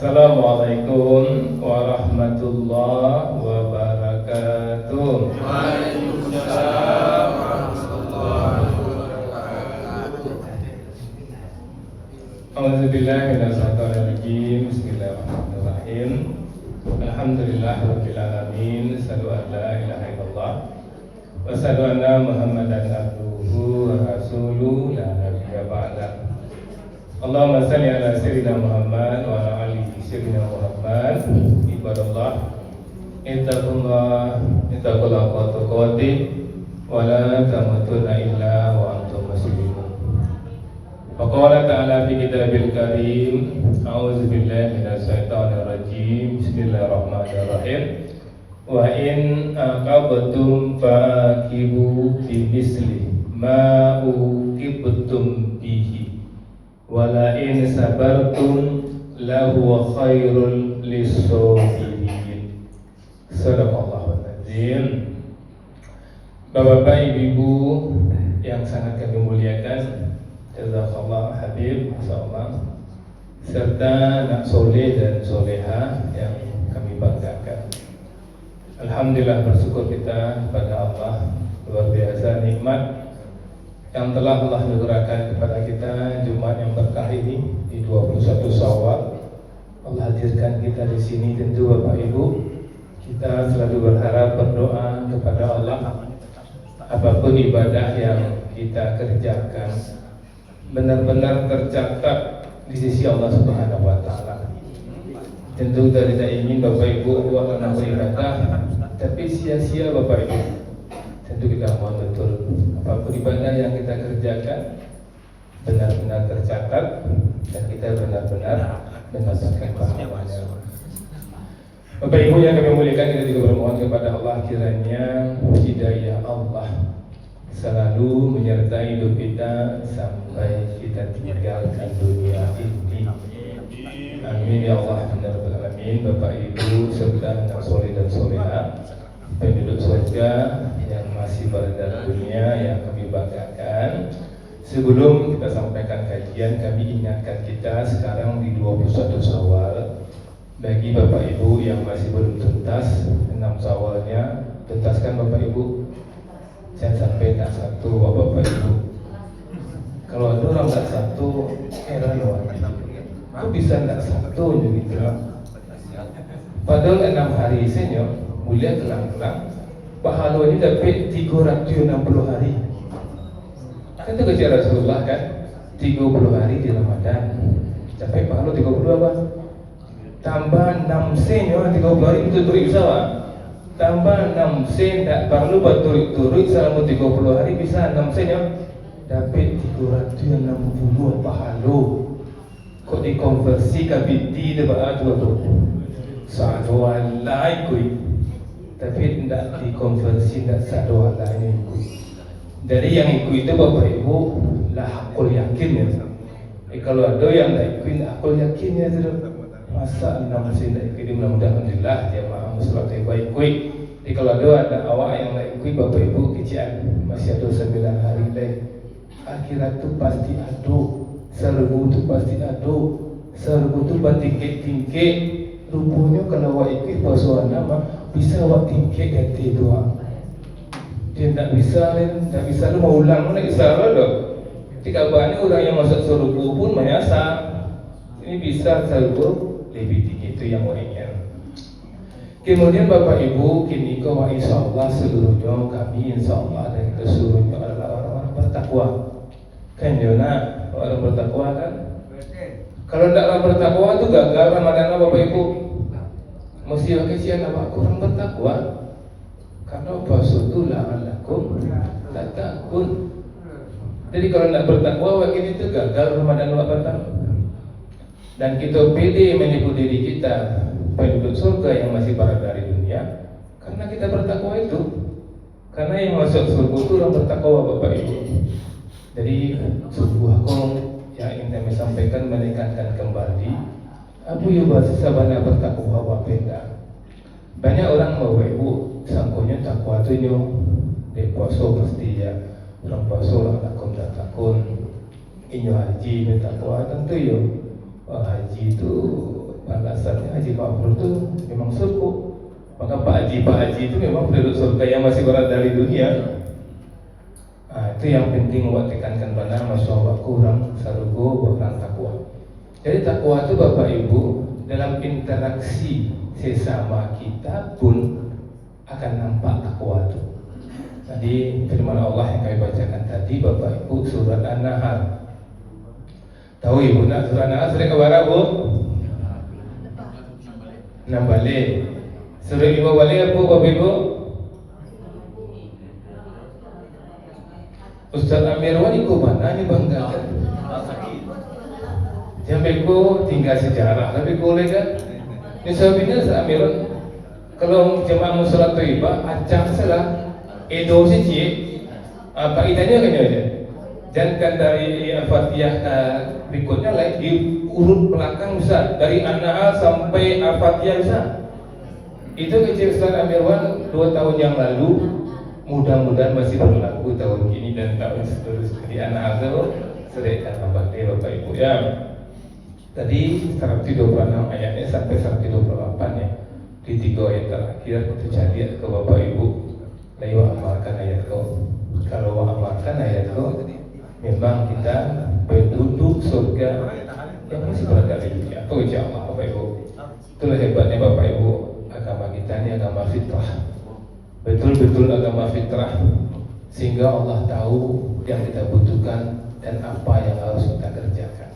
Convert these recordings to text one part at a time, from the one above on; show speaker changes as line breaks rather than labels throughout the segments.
Assalamualaikum warahmatullahi wabarakatuh.
Waalaikumsalam warahmatullahi wabarakatuh.
A'udzubillahi minasyaitonir rajim. Bismillahirrahmanirrahim. Alhamdulillahirabbil alamin. Asyhadu an la ilaha illallah wa asyhadu anna Muhammadan abduhu wa rasuluhu la nabiyya ba'da. Allahumma shalli ala sayyidina Muhammad wa ala ali sayyidina Muhammad. Ibadallah, ittaqullah haqqa tuqatih wa la tamutunna illa wa antum muslimun. Faqala ta'ala fi kitabil karim, a'udzu billahi minasyaitonir rajim. Bismillahirrahmanirrahim. Wa in aqabtum fa'aqibu bimisli ma uqibtum bihi wala in sabartum lahu khairul lis-sabirin. Sadaqallahul azim. Bapak-bapak, ibu-ibu yang sangat kami muliakan, jazakallah habib, masyaallah, serta anak soleh dan soleha yang kami banggakan. Alhamdulillah, bersyukur kita kepada Allah, luar biasa nikmat yang telah Allah anugerahkan kepada kita Jumat yang berkah ini di 21 Syawal. Allah hadirkan kita di sini. Tentu Bapak Ibu, kita selalu berharap, berdoa kepada Allah, apapun ibadah yang kita kerjakan benar-benar tercatat di sisi Allah Subhanahu wa taala. Tentu kita tidak ingin Bapak Ibu akan beribadah tapi sia-sia Bapak Ibu. Tentu kita mohon betul apapun ibadah yang kita kerjakan benar-benar tercatat dan kita benar-benar mendapatkan pahalanya. Bapak Ibu yang kami muliakan, kita juga bermohon kepada Allah kiranya hidayah Allah selalu menyertai hidup kita sampai kita tinggalkan dunia ini. Amin ya Allah, alamin. Bapak Ibu serta anak soleh dan soleha, penduduk surga yang masih berada dalam dunia yang kami banggakan. Sebelum kita sampaikan kajian, kami ingatkan kita sekarang di 21 Syawal. Bagi Bapak Ibu yang masih belum tuntas 6 Syawalnya, tuntaskan Bapak Ibu. Jangan sampai tak satu Bapak Ibu. Kalau ada orang tak satu, heran loh. Kok bisa tak satu gitu? Padahal 6 hari senyo mulia kelang-kelang, pahala ini dapat 360 hari. Kan itu kerja Rasulullah kan, 30 hari di Ramadan capai pahala 30 apa? Tambah 6 sen ya, 30 hari itu turut bisa. Tambah 6 sen, tak perlu buat turut selama 30 hari, bisa 6 sen ya, dapat 360 pahala. Kok dikonversi ke biti debat tu satu alai kui, tapi tidak dikonversi, tidak satu alai kui. Dari yang ikut itu Bapak Ibu lah hakul yakin ya. Kalau ada yang tidak ikut hakul yakin ya tu. Masa 6 sen tidak ikut, mudah-mudahan alhamdulillah jemaah muslimat yang baik ikut. Jadi kalau ada awak yang tidak ikut Bapak Ibu kecian, masih ada 9 hari lagi. Akhirat tu pasti ada, serbu tu pasti ada, serbu tu bertingkik-tingkik. Rupanya kalau awak ikut persoalan nama bisa awak tingkik ganti doa. Dia tak bisa lu mau ulang nak bisa lo. Jika banyak orang yang masuk surga pun mayasa. Ini bisa serbu lebih tinggi, itu yang orangnya. Kemudian Bapak Ibu, kini kau insyaallah seluruhnya kami insyaallah dan kita seluruhnya adalah orang-orang bertakwa. Kan Jona, orang bertakwa kan? Kalau tidak bertakwa itu gagal Ramadan Bapak Ibu. Mesti kesian apa kurang bertakwa. Karena basutulah alakum tak takun. Jadi kalau tidak bertakwa wakil itu gagal Ramadan Bapak. Dan kita pilih menyebut diri kita penduduk surga yang masih berada di dunia karena kita bertakwa itu. Karena yang masuk surga itu orang bertakwa Bapak Ibu. Jadi sebuah kong yang ingin kami sampaikan menekankan kembali Abu Yubah sabana bertakwa wapenda. Banyak orang Bapak Ibu sangkunya takwa tu nyo de puasa pasti ya. Orang puasa lah takun tak takun. Inyo haji ni takwa tentu yo. Haji itu balasannya Haji Mabrur itu memang surga. Maka Pak Haji itu memang penduduk surga yang masih berada di dunia. Nah, itu yang penting buat tekankan pada masalah kurang sarugo orang takwa. Jadi takwa itu Bapak Ibu dalam interaksi sesama kita pun akan nampak takwa itu. Tadi firman Allah yang kami bacakan tadi Bapak Ibu surat An-Nahl. Tahu Ibu nak surat An-Nahl surat keberapa Bu? 6 balik. Surat 5 balik apa Bapak Ibu? Ustaz Amirwan ikut mana ni banggakan? Sampai ku tinggal sejarah, tapi boleh kan? Ini sebabnya Ustaz Amirwan kalau jemaah musola Thayyibah acak salah edo siji apa idanya kan aja. Jangan dari Al-Fatihah berikutnya lagi diurut belakang Ustaz dari An-Nahl sampai Al-Fatihah Ustaz. Itu kecil Ustaz Amirwan 2 tahun yang lalu. Mudah-mudahan masih berlaku tahun ini dan tahun seterusnya di anak itu serahkan Bapak Ibu ya. Tadi 126 ayatnya sampai 128 ya. Di 3 ayat terakhir itu jadi ke Bapak Ibu. Lalu amalkan ayat kau. Kalau amalkan ayat kau, memang kita penduduk surga yang masih berada di dunia. Itu insyaallah Bapak Ibu. Itulah hebatnya Bapak Ibu, agama kita ini agama fitrah. Betul-betul agama fitrah, sehingga Allah tahu yang kita butuhkan dan apa yang harus kita kerjakan.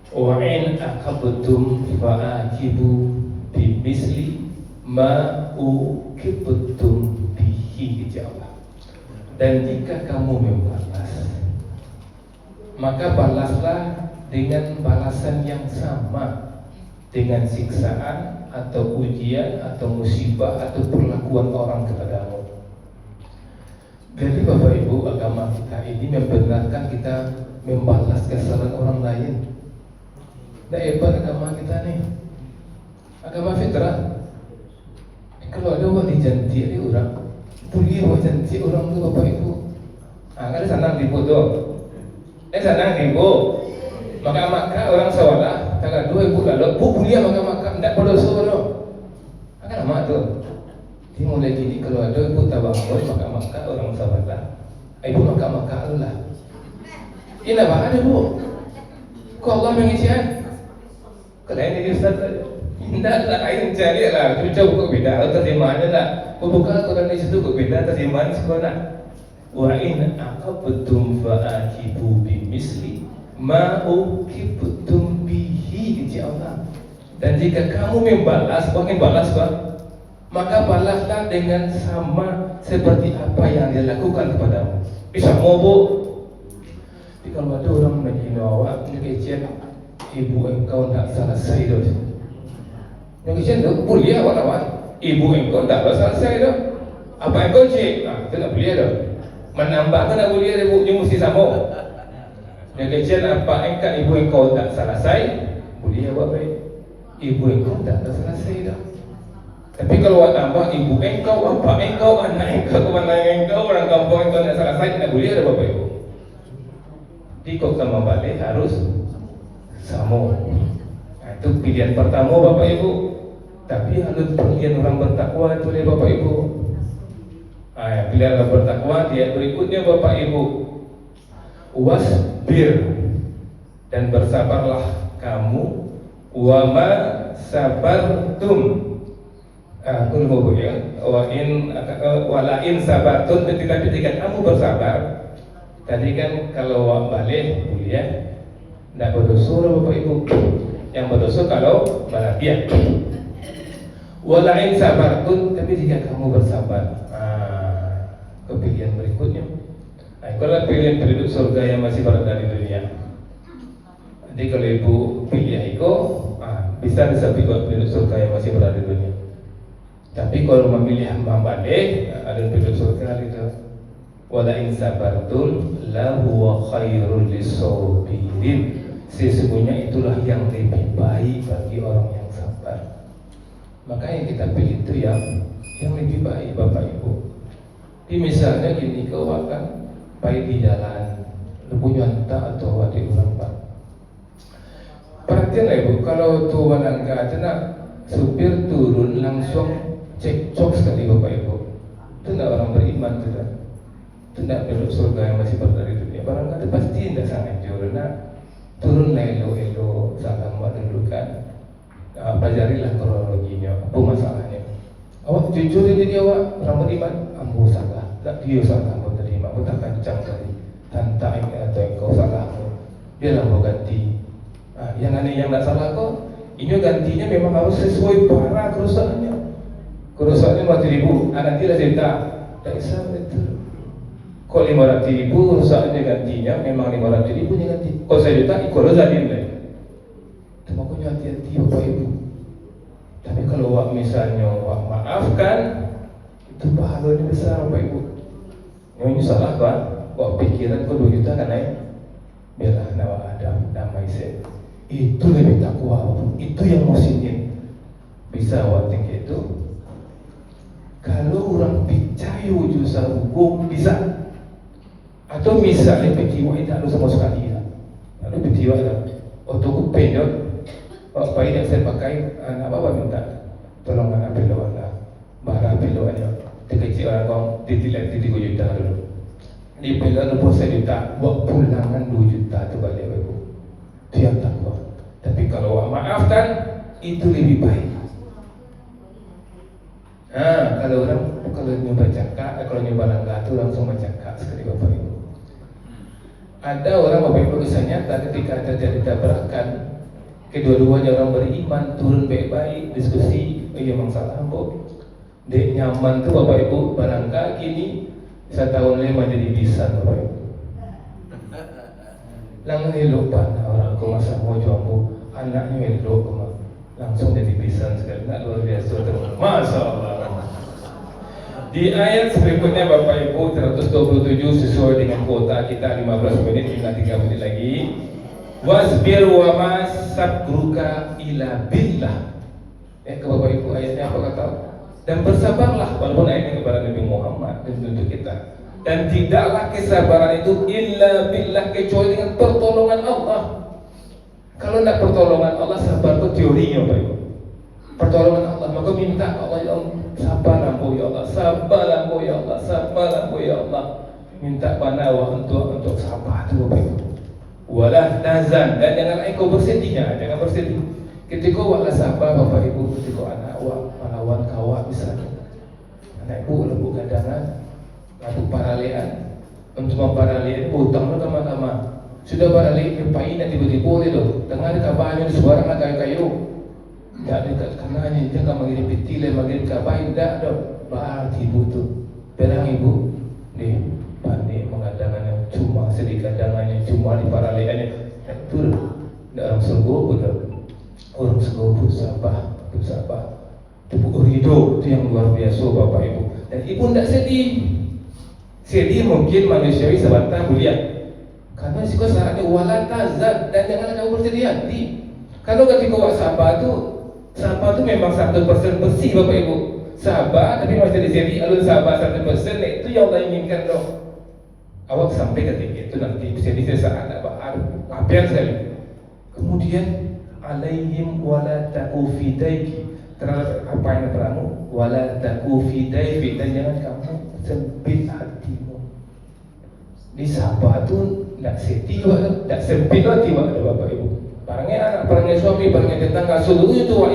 Wa in aqabtum fa'aqibu bimisli ma uqibtum bihi Allah. Dan jika kamu membalas, maka balaslah dengan balasan yang sama, dengan siksaan atau ujian atau musibah atau perlakuan orang kepadamu. Jadi Bapak Ibu, agama kita ini membenarkan kita membalas kesalahan orang lain. Nah, hebat agama kita nih, agama fitrah. Kalau ada orang dijanji ini orang, boleh orang janji orang tu Bapak Ibu. Kan senang tipu tu, senang tipu. Maka orang sawalah, tanggal 2 Ibu lalu, Bu kuliah maka tidak pada suruh. Akan lama tu. Dia mulai gini kalau ada Ibu tabangun maka orang sawalah. Ibu maka Allah. Ini apa ada Bu? Kau Allah mengizinkan? Kalau ini Ustaz, tidak lain cari lah. Cuca buku beda, terjemahannya tak. Buka Quran di situ buku beda terjemahan sekolah. Wa in aqabtum fa'aqibu bimisli ma'uqibtum bihi Allah. Dan jika kamu membalas, pengen balas Pak, maka balaslah dengan sama seperti apa yang dia lakukan kepadamu. Bisa mau Bu? Jadi kalau ada orang menghina awak, ngecek ibu engkau tak selesai dah. Ngecek tu boleh awak lawan. Ibu engkau tak selesai dah. Apa engkau cek? Itu tak boleh dah. Menambahkan tak boleh dah Bu, dia mesti sama. Yang kecil apa engkau ibu engkau tak selesai, boleh awak baik. Ibu engkau tak selesai dah. Tapi kalau awak tambah ibu engkau, bapa engkau, anak engkau, kemana engkau, orang kampung engkau tak selesai, tak boleh ada Bapak Ibu. Dikok sama balik harus sama. Nah, itu pilihan pertama Bapak Ibu. Tapi harus pilihan orang bertakwa itu oleh Bapak Ibu. Pilihan orang bertakwa dia berikutnya Bapak Ibu. Wasbir, dan bersabarlah kamu, wama sabartum. Kulhu ya, walain sabartum. Tetapi jika kamu bersabar, tadi kan kalau balik kuliah tidak berdosa Bapak Ibu. Yang berdosa kalau balabiah. Walain sabartum, tapi jika kamu bersabar, kepilihan berikutnya. Itulah pilihan penduduk surga yang masih berada di dunia. Jadi kalau Ibu pilih itu, bisa disebut penduduk surga yang masih berada di dunia. Tapi kalau memilih balik, ada penduduk surga itu. Wala in sabartum la huwa khairul lisabirin. Sesungguhnya itulah yang lebih baik bagi orang yang sabar. Maka yang kita pilih itu yang lebih baik Bapak Ibu. Di misalnya gini, kau akan baik di jalan, lu punya entah atau adik orang Pak. Perhatian lah ibu, kalau tua nangga itu nak supir turun langsung cekcok sekali bapak ibu. Itu tidak orang beriman itu dah. Itu tidak penduduk surga yang masih berada di dunia. Barang kata pasti tidak sangat jauh. Nak turun elo salam mendudukan. Pelajarilah kronologinya, apa masalahnya. Awak jujur jadi awak orang beriman, ambo salah. Tak dia salah, ambo terima. Ambo tak kancang tadi. Tantang atau engkau salah. Dia lah mau ganti. Yang aneh yang tak salah kok, ini gantinya memang harus sesuai parah kerusakannya. Kerusakannya 4.000, nanti lah cerita. Tak kisah betul. Kok 500.000 rusaknya gantinya memang 500.000 nya ganti. Kok 1 juta ikut zalim lah. Itu makanya hati-hati bapak ibu. Tapi kalau wak misalnya wak maafkan, itu pahalanya besar bapak ibu. Yang salah kan, wak pikiran kok 2 juta kan naik. Biarlah nawa Adam damai saya. Itu lebih takwa, itu yang musinin. Bisa awak tinggi itu. Kalau orang percaya jurusan hukum bisa. Atau misalnya petiwa tidak ada sama sekali. Lalu petiwa ada. Waktu aku pendek, apa yang saya pakai, anak bapak minta tolong anak peluan lah. Barang peluannya. Kecil orang kau ditilang 3 juta dulu. Di peluan 1 juta, buat pulangan 2 juta tu balik ibu. Itu yang takwa. Tapi kalau awak maafkan, itu lebih baik. Kalau nyoba cakap, kalau nyoba langgar tu langsung bercakap sekali bapak ibu. Ada orang bapak ibu kisah nyata ketika terjadi tabrakan, kedua-duanya orang beriman turun baik-baik diskusi, memang salah bu. Dek nyaman tu bapak ibu barangkali kini 1 tahun lima jadi bisa bapak ibu. Lang elok pan orang ko masa mo jomo anaknya elok langsung jadi pisan sekali. Nak luar biasa teman. Masya-Allah. Di ayat berikutnya Bapak Ibu 127 sesuai dengan kuota kita 15 menit, tinggal 3 menit lagi. Wasbir wa ma sabruka ila billah. Ke Bapak Ibu ayatnya apa kata? Dan bersabarlah, walaupun ayatnya kepada Nabi Muhammad dan untuk kita. Dan tidaklah kesabaran itu illa billah, kecuali dengan pertolongan Allah. Kalau tidak pertolongan Allah, sabar itu teorinya Bapak Ibu. Pertolongan Allah, maka minta Allah, ya Allah, sabar lampu ya Allah, sabar lampu ya Allah, sabar lampu ya Allah. Minta panawa untuk sabar itu Bapak Ibu. Walah nazan, dan jangan engkau bersedihnya, jangan bersedih. Ketika awak sabar Bapak Ibu, ketika anak awak melawan kawat misalnya, anak ibu lembut gadangan, lalu paralean, untuk memparalean hutang sama-sama. Sudah paralean nyepain dan tiba-tiba boleh doh, tengah ada kabarnya di sebarang kayu-kayu. Tak dekat kanannya, jangan mengirim petilan, mengirim kabain, tak doh. Berarti ibu tu, berang ibu, ni pandai mengadangannya, cuma sedikit gadangannya, cuma di paraleannya. Itu orang sungguh betul. Orang sungguh sabar, sabar. Tepuk ridho itu yang luar biasa Bapak Ibu. Dan ibu tidak sedih. Sedih mungkin manusiawi sebentar boleh. Karena sih kau syaratnya wala tazad, dan jangan kamu bersedih hati. Kalau ketika awak sabar tu memang 100% bersih Bapak Ibu. Sabar tapi masih sedih. Kalau sabar 100% itu yang Allah inginkan loh. Awak sampai ketika itu nanti sedih saat apa sekali. Kemudian alaihim wala taku fi daiki, terhadap apa yang terangmu wala taku fi daiki, dan jangan kamu sempit hatimu. Di sabar tu tak sedih, tak sempit hati Bapak Ibu. Barangnya anak, barangnya suami, barangnya tetangga, seluruh itu wak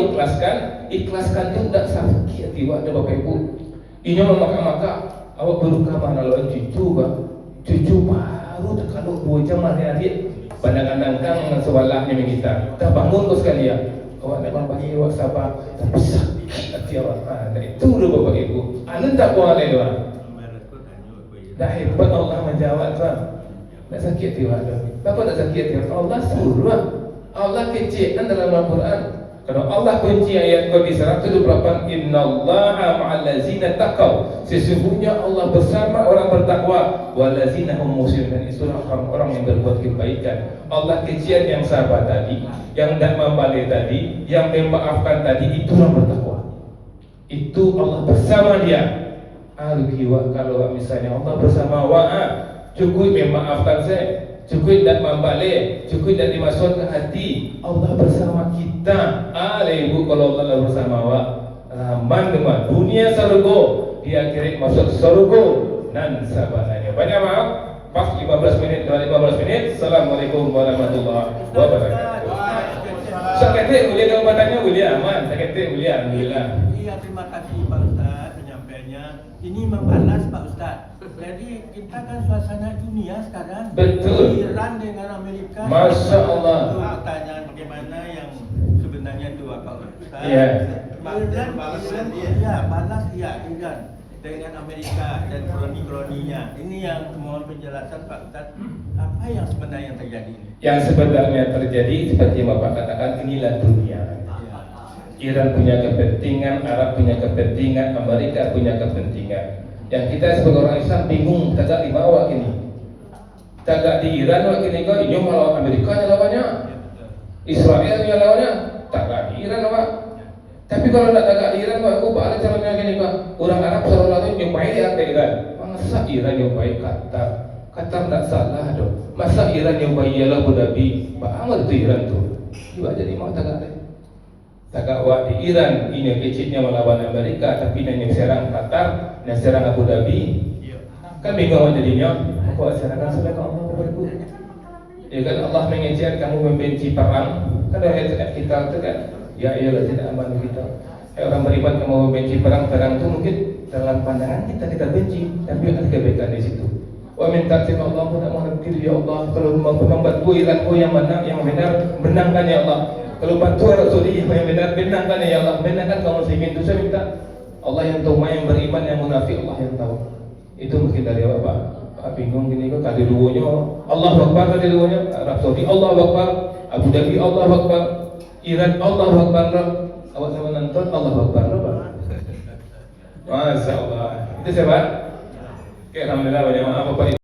ikhlaskan tu tak sakit hati Bapak Ibu. Ini maka awak beruka mana lawan cucu baru terkadang 2 jam hari-hari. Pandang-pandang sebalahnya kita. Tak bangun kau sekalian. Awak nak bagi awak sabar, tapi sakit hati awak. Itu dulu Bapak Ibu. Anda tak boleh doa. Dah hebat Allah menjawab tuan. Tak sakit hati awak. Kenapa tak sakit hati awak? Allah suruh. Allah kecilkan dalam Al-Quran. Kalau Allah kunci ayat di 128, innallaha ma'al ladzina taqaw, sesungguhnya Allah bersama orang bertakwa, wallazina hum muhsinun, itu orang-orang yang berbuat kebaikan. Allah kecil yang sabar tadi, yang tak membalik tadi, yang memaafkan tadi, itu orang bertakwa. Itu Allah bersama dia. Kalau misalnya Allah bersama cukup memaafkan saya, cukup tak membalik, cukup tak dimasuk ke hati. Allah bersama kita. Ibu kalau Allah bersama awak, rahman dengan dunia surga, di akhirat masuk surga nan sabananya. Banyak maaf. Pas 15 minit, 15 menit. Assalamualaikum warahmatullahi wabarakatuh. Sakit boleh kalau bertanya boleh aman. Sakit boleh alhamdulillah.
Iya, terima kasih Pak Ustaz penyampaiannya. Ini membalas Pak Ustaz. Jadi kita kan suasana dunia sekarang.
Betul.
Iran dengan Amerika.
Masya Allah.
Itu pertanyaan bagaimana yang sebenarnya itu Pak Ustaz.
Iya.
Iran balas Iran dengan Amerika dan koloni-koloninya. Ini yang mohon penjelasan Pak Ustaz. Apa yang sebenarnya terjadi ini?
Yang sebenarnya terjadi seperti yang Bapak katakan, inilah dunia. Iran punya kepentingan, Arab punya kepentingan, Amerika punya kepentingan. Yang kita sebagai orang Islam bingung, tagak di bawah ini. Tagak di Iran wak ini kok, ini melawan Amerika lawannya. Israel yang lawannya, tagak di Iran wak. Tapi kalau tidak tagak di Iran wak, aku balik caranya gini kok. Orang Arab selalu nyumpahi ya ke Iran. Masa Iran nyumpahi Qatar? Qatar tidak salah dong. Masa Iran nyumpahi ialah Abu Dhabi? Banget tu Iran tu. Juga jadi mau tagak deh. Tagak wak di Iran ini kecilnya melawan Amerika, tapi nanya serang Qatar, nanya serang Abu Dhabi. Kan bingung jadinya. Aku serahkan sudah ke Allah kepada-Ku. Ya kan Allah mengejar kamu membenci perang. Kan ayat kita itu kan, ya iyalah tidak aman kita. Orang beriman kamu membenci perang itu mungkin dalam pandangan kita benci, tapi ada kebaikan di situ. Wa min ta'tin Allah tidak mengerti ya Allah, kalau membantu Iranku yang menang, yang benar, menangkan ya Allah. Kalau bantu Rasulullah yang benar, benarkan ya Allah, benarkan kaum muslimin. Itu saya minta Allah yang tahu, yang beriman, yang munafik, Allah yang tahu. Itu mungkin dari Bapak bingung gini kok, kali duonya Allah Akbar, kali duonya Arab Saudi Allah Akbar, Abu Dhabi Allah Akbar, Iran Allah Akbar. Awak sama nonton Allah Akbar Pak. Masya Allah. Itu siapa? Oke, alhamdulillah banyak maaf Bapak.